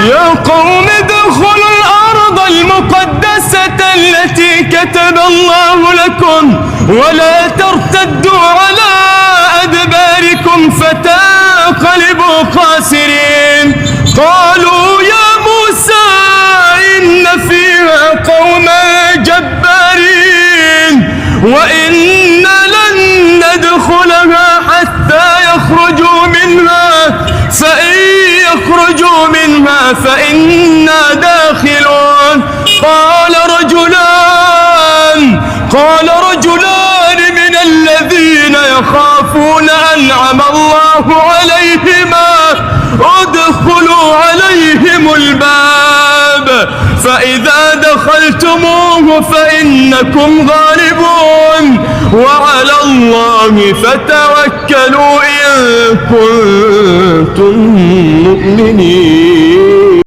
يا قوم ادخلوا الأرض المقدسة التي كتب الله لكم ولا ترتدوا على أدباركم فتنقلبوا خاسرين. قالوا يا موسى إن فيها قوما جبارين وإنا لن ندخلها حتى يخرجوا منها فإن يخرجوا منها فإنا داخلون. قال رجلان من الذين يخافون أنعم الله عليهما ادخلوا عليهم الباب فإذا دخلتموه فإنكم غالبون وعلى الله فتوكلوا إن كنتم مؤمنين.